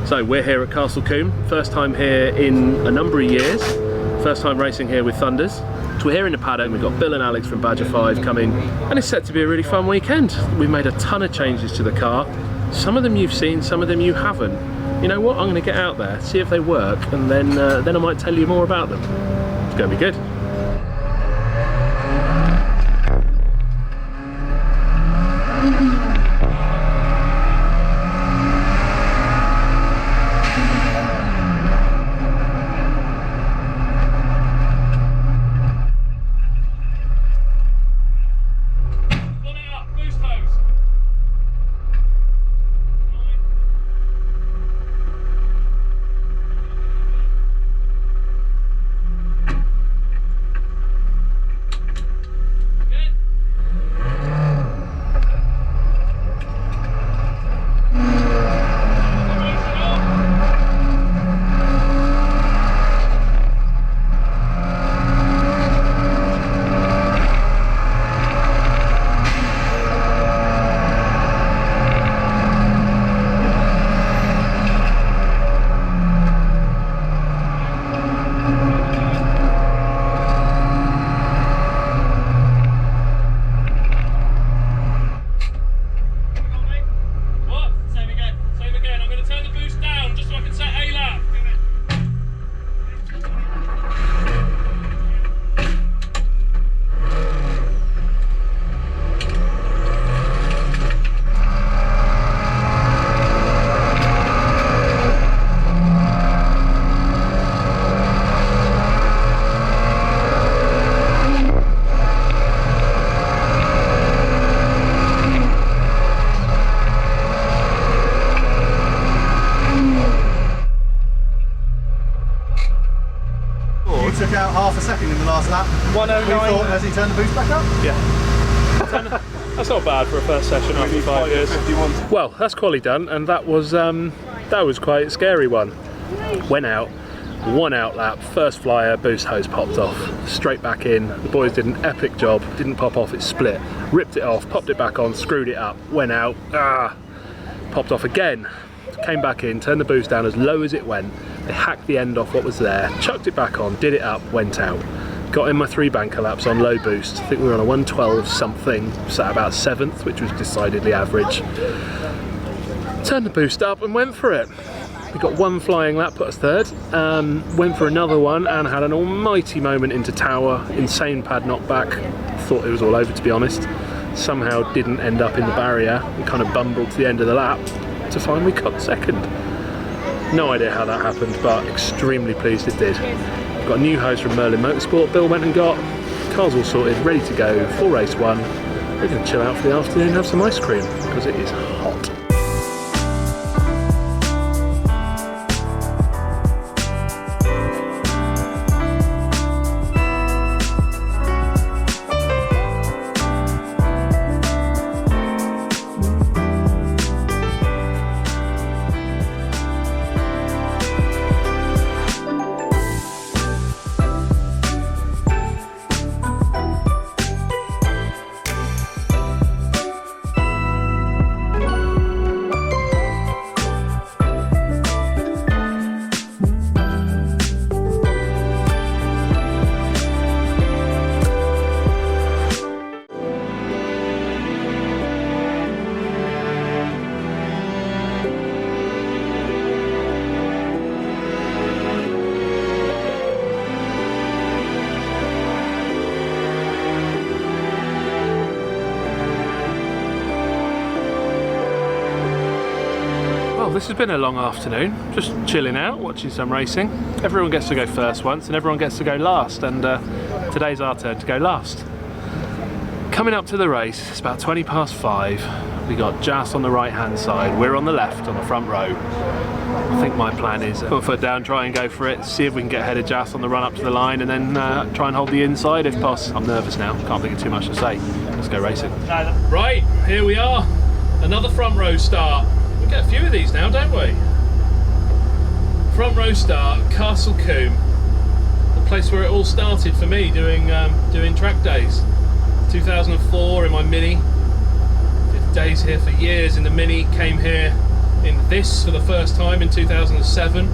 So we're here at Castle Combe, first time here in a number of years, first time racing here with Thunders. So we're here in the paddock, we've got Bill and Alex from Badger 5 coming, and it's set to be a really fun weekend. We've made a ton of changes to the car. Some of them you've seen, some of them you haven't. You know what, I'm going to get out there, see if they work, and then I might tell you more about them. It's going to be good. Took out half a second in the last lap. 109. Has he turned the boost back up? Yeah. That's not bad for a first session after 5 years. Well, that's quali done, and that was quite a scary one. Went out, 1 out lap, first flyer, boost hose popped off, straight back in. The boys did an epic job. Didn't pop off, it split. Ripped it off, popped it back on, screwed it up, went out, popped off again. Came back in, turned the boost down as low as it went. They hacked the end off what was there, chucked it back on, did it up, went out. Got in my 3 banker laps on low boost. I think we were on a 112 something, sat about 7th, which was decidedly average. Turned the boost up and went for it. We got 1 flying lap, put us 3rd. Went for another one and had an almighty moment into tower. Insane pad knockback. Thought it was all over, to be honest. Somehow didn't end up in the barrier and kind of bumbled to the end of the lap to find we got 2nd. No idea how that happened, but extremely pleased it did. Got a new hose from Merlin Motorsport, Bill went and got. Car's all sorted, ready to go for race 1. We're going to chill out for the afternoon and have some ice cream, because it is hot. This has been a long afternoon, just chilling out, watching some racing. Everyone gets to go first once and everyone gets to go last, and today's our turn to go last. Coming up to the race, it's about 20 past 5. We got Jas on the right hand side, we're on the left on the front row. I think my plan is put a foot down, try and go for it, see if we can get ahead of Jas on the run up to the line, and then try and hold the inside if possible. I'm nervous now, can't think of too much to say. Let's go racing. Right, here we are, another front row start. We get a few of these now, don't we? Front row start, Castle Combe, the place where it all started for me, doing track days. 2004 in my Mini, did days here for years in the Mini, came here in this for the first time in 2007.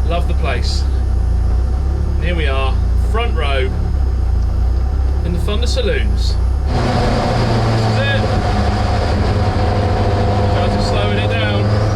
Love the place. And here we are, front row in the Thunder Saloons. This is it. Guys are slowing it down.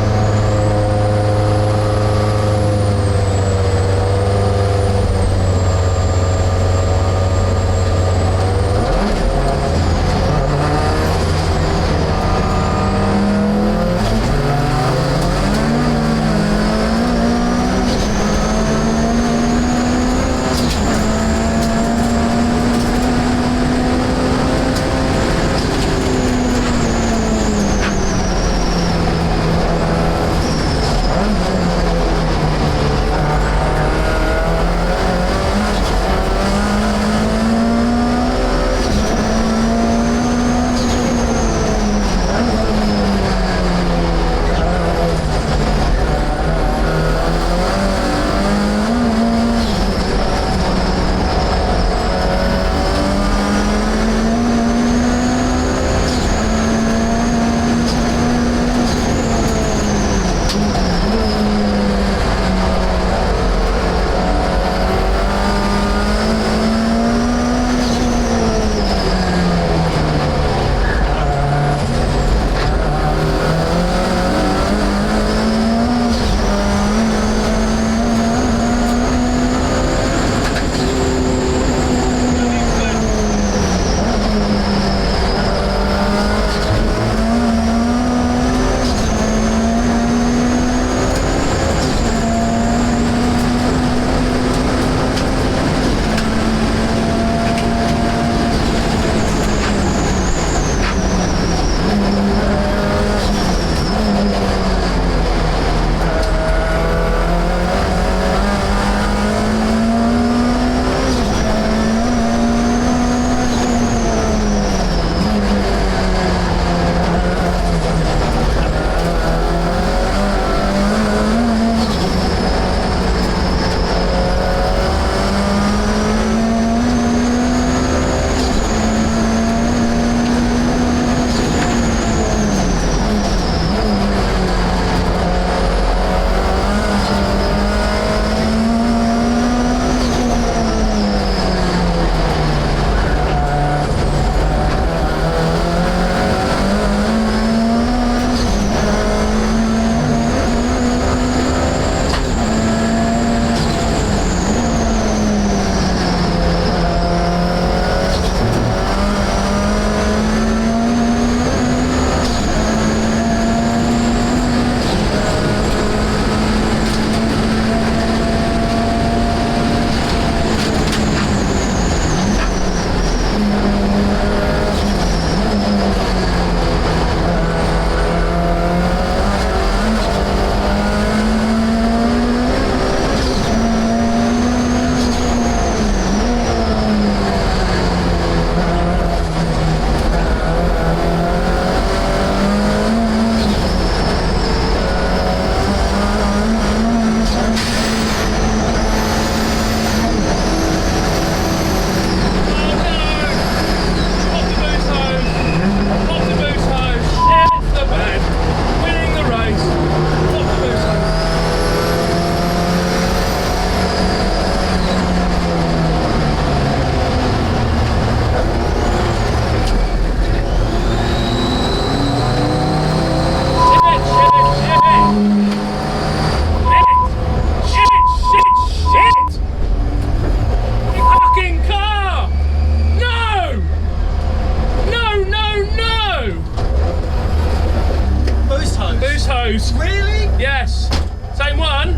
Really? Yes. Same one.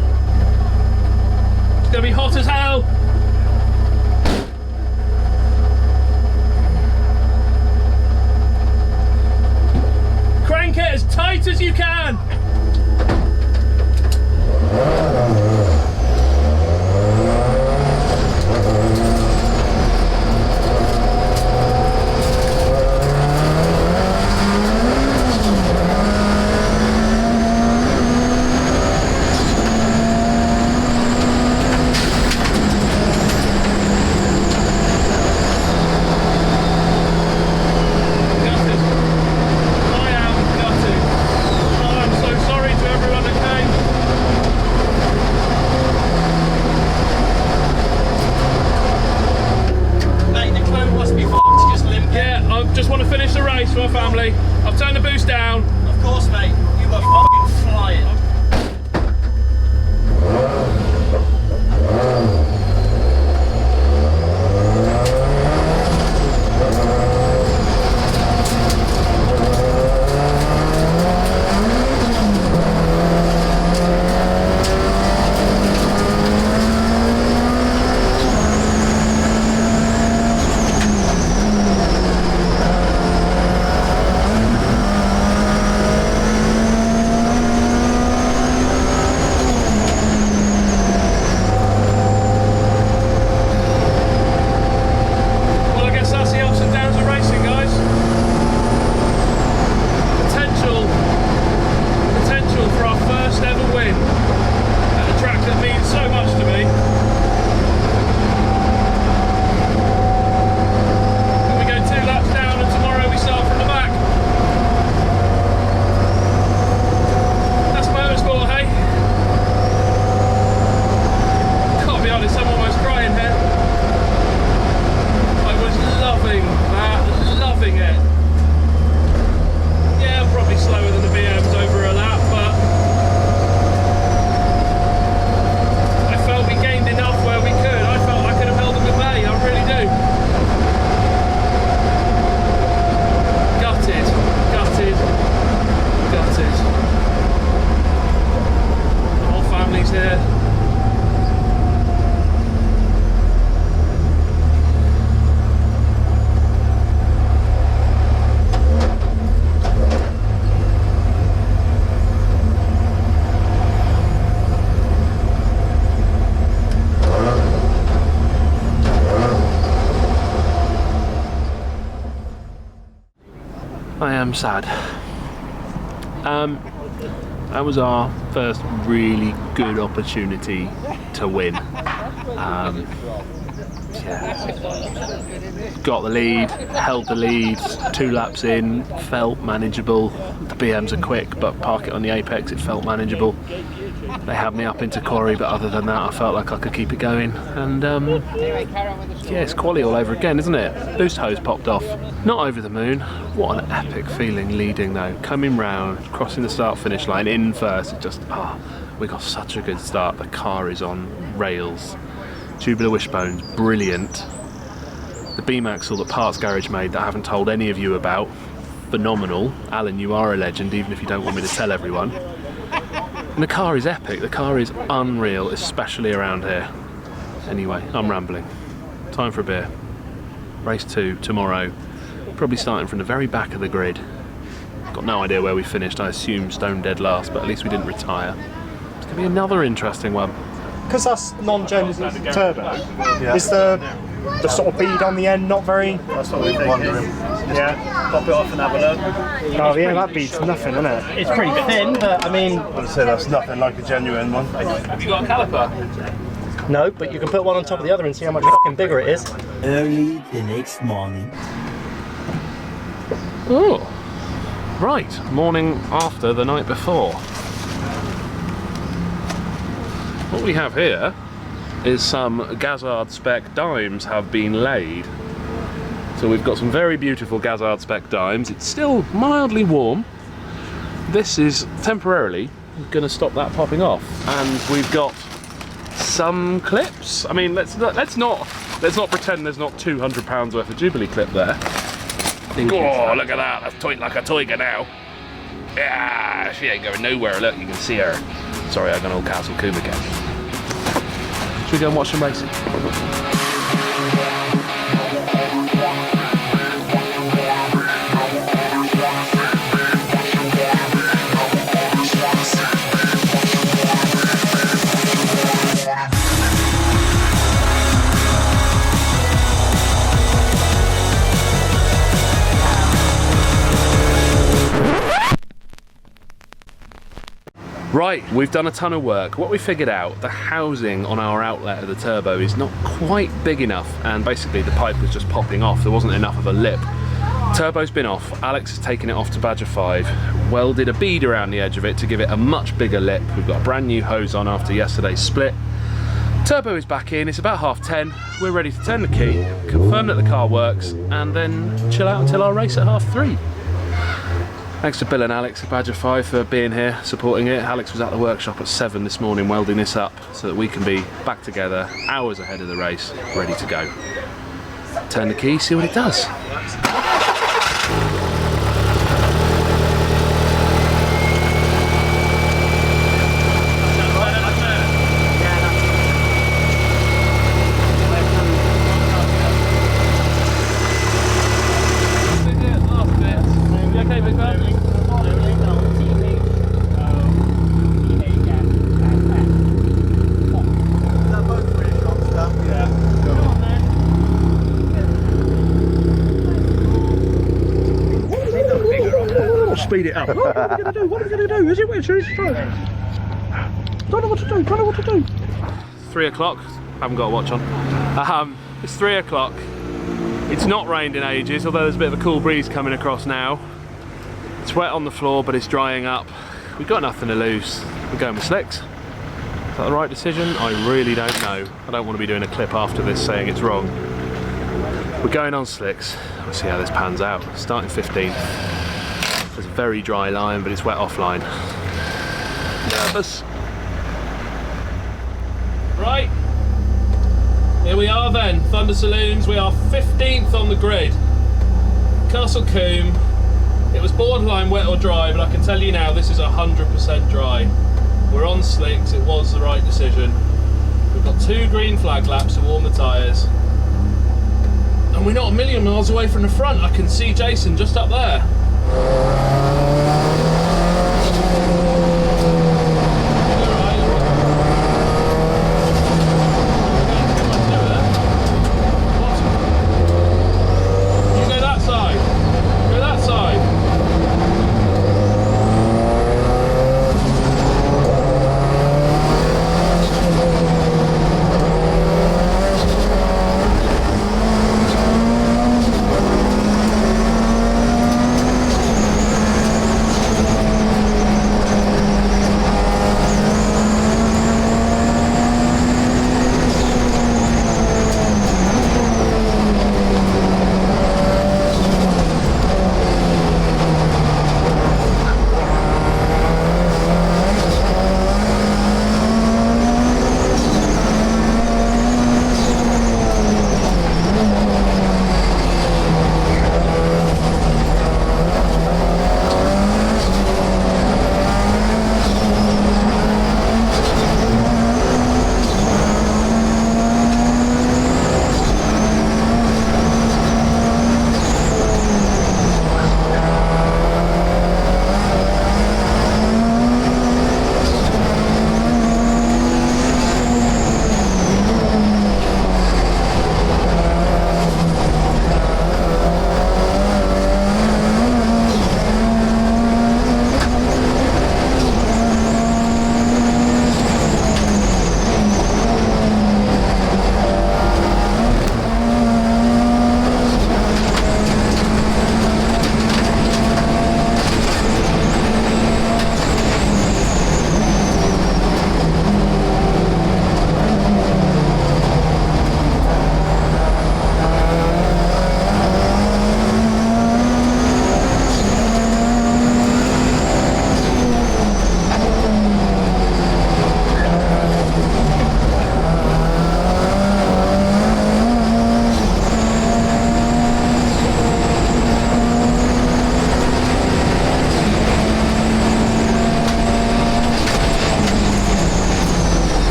It's going to be hot as hell. Crank it as tight as you can. I am gutted. I'm sad. That was our first really good opportunity to win. Got the lead, held the lead, 2 laps in, felt manageable. The BMs are quick, but park it on the apex, it felt manageable. They had me up into quarry, but other than that I felt like I could keep it going. And yeah, it's quali all over again, isn't it? Boost hose popped off. Not over the moon. What an epic feeling leading though. Coming round, crossing the start finish line in first, it just, we got such a good start. The car is on rails. Tubular wishbones, brilliant. The beam axle that Parts Garage made that I haven't told any of you about, phenomenal. Alan, you are a legend, even if you don't want me to tell everyone. And the car is epic, the car is unreal, especially around here. Anyway, I'm rambling. Time for a beer. Race 2 tomorrow, probably starting from the very back of the grid. Got no idea where we finished, I assume stone dead last, but at least we didn't retire. It's going to be another interesting one. Because that's non-gen turbo, is the sort of bead on the end not very... That's what we're wondering. Yeah. Pop it off and have a look. Oh yeah, that bead's nothing, isn't it? It's pretty thin, but I mean... I'd say that's nothing like a genuine one. Have you got a caliper? No, but you can put one on top of the other and see how much fucking bigger it is. Early the next morning. Oh, right, morning after the night before. What we have here is some Gazard spec dimes have been laid. So we've got some very beautiful Gazard spec dimes. It's still mildly warm. This is temporarily going to stop that popping off. And we've got some clips. I mean, let's not pretend there's not £200 worth of Jubilee clip there. Oh, look at that! That's tight like a tiger now. Yeah, she ain't going nowhere. Look, you can see her. Sorry, I've gone old Castle Combe again. Should we go and watch some racing? Right, we've done a ton of work. What we figured out, the housing on our outlet of the turbo is not quite big enough, and basically the pipe was just popping off. There wasn't enough of a lip. Turbo's been off. Alex has taken it off to Badger 5, welded a bead around the edge of it to give it a much bigger lip. We've got a brand new hose on after yesterday's split. Turbo is back in, it's about 10:30. We're ready to turn the key, confirm that the car works, and then chill out until our race at 3:30. Thanks to Bill and Alex at Badger 5 for being here, supporting it. Alex was at the workshop at 7 this morning welding this up so that we can be back together hours ahead of the race, ready to go. Turn the key, see what it does. Speed it up. What are we going to do? What are we going to do? Is it winter? Don't know what to do. Don't know what to do. 3 o'clock. Haven't got a watch on. It's 3 o'clock. It's not rained in ages, although there's a bit of a cool breeze coming across now. It's wet on the floor, but it's drying up. We've got nothing to lose. We're going with slicks. Is that the right decision? I really don't know. I don't want to be doing a clip after this saying it's wrong. We're going on slicks. We'll see how this pans out. Starting 15th. There's a very dry line, but it's wet offline. Nervous. Right. Here we are then, Thunder Saloons. We are 15th on the grid. Castle Combe. It was borderline wet or dry, but I can tell you now this is 100% dry. We're on slicks, it was the right decision. We've got 2 green flag laps to warm the tyres. And we're not a million miles away from the front. I can see Jason just up there.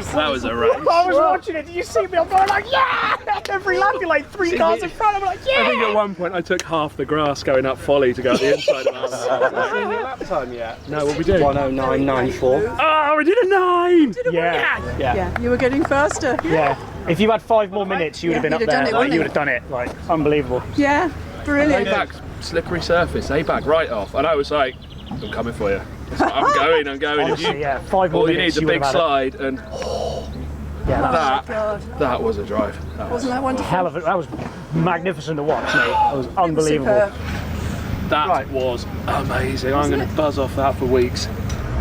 race. That was a race. I was watching it. Did you see me? I'm going like, yeah! Every lap, you're like 3 cars in front. I'm like, yeah! I think at one point I took half the grass going up Folly to go up the inside of us. Seen your lap time yet? No, what we do? 109.94. Oh, we did a 9! Yeah. Yeah, you were getting faster. Yeah. If you had 5 more minutes, you would have been You'd up have there. done it, Like, you would wouldn't have done it. Like, unbelievable. Yeah, brilliant. A-back, slippery surface, A-back right off. And I was like, I'm coming for you. I'm going. If Honestly, you, yeah. 5 more all you minutes, need is a big would have had it. slide, and Yeah, God, that was a drive. That was wasn't that wonderful? hell of it. That was magnificent to watch, mate. That was unbelievable. Superb. That was amazing. I'm going to buzz off that for weeks.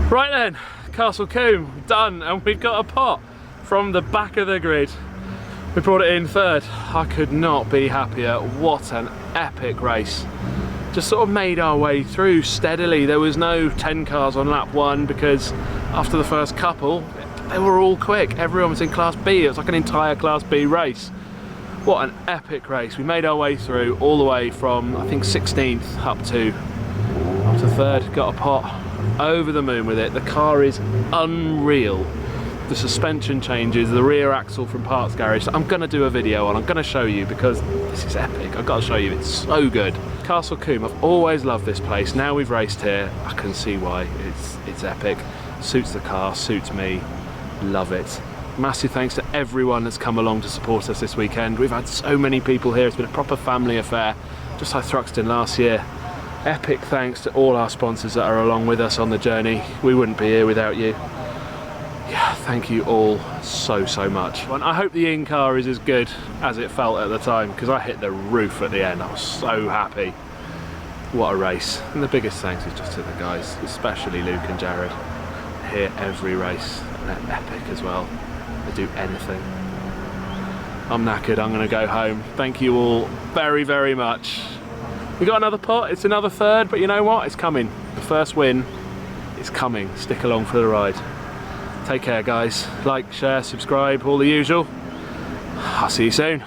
Right then, Castle Combe done, and we've got a pot from the back of the grid. We brought it in 3rd. I could not be happier. What an epic race. Just sort of made our way through steadily. There was no 10 cars on lap 1 because after the first couple, they were all quick. Everyone was in Class B. It was like an entire Class B race. What an epic race. We made our way through all the way from, I think, 16th up to 3rd. Got a pot. Over the moon with it. The car is unreal. The suspension changes, the rear axle from Parts Garage. I'm going to do a video on. I'm going to show you because this is epic. I've got to show you. It's so good. Castle Combe. I've always loved this place. Now we've raced here, I can see why. It's epic. Suits the car. Suits me. Love it. Massive thanks to everyone that's come along to support us this weekend. We've had so many people here. It's been a proper family affair, just like Thruxton last year. Epic thanks to all our sponsors that are along with us on the journey. We wouldn't be here without you. Yeah, thank you all so much. And I hope the in-car is as good as it felt at the time, because I hit the roof at the end. I was so happy. What a race. And the biggest thanks is just to the guys, especially Luke and Jared. Here every race, and they're epic as well. They do anything. I'm knackered, I'm gonna go home. Thank you all very much. We got another pot, it's another 3rd, but you know what? It's coming. The first win is coming. Stick along for the ride. Take care, guys. Like, share, subscribe, all the usual. I'll see you soon.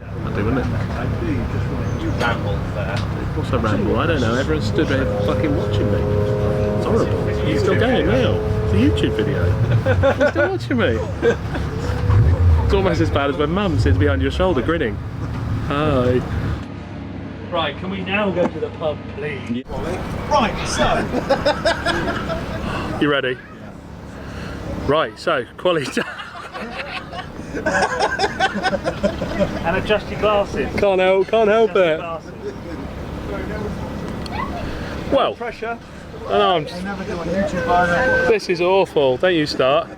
I'll do, wouldn't it? You rambled there. What's a ramble? I don't know. Everyone stood there fucking watching me. It's horrible. You're still going now. It's a YouTube video. You're still watching me. It's almost as bad as when Mum sits behind your shoulder grinning. Hi. Right, can we now go to the pub, please? Right, so. You ready? Right, so, quality. And adjust your glasses. Can't help it. Well, Pressure. I know, They never do on YouTube either. this is awful. Don't you start.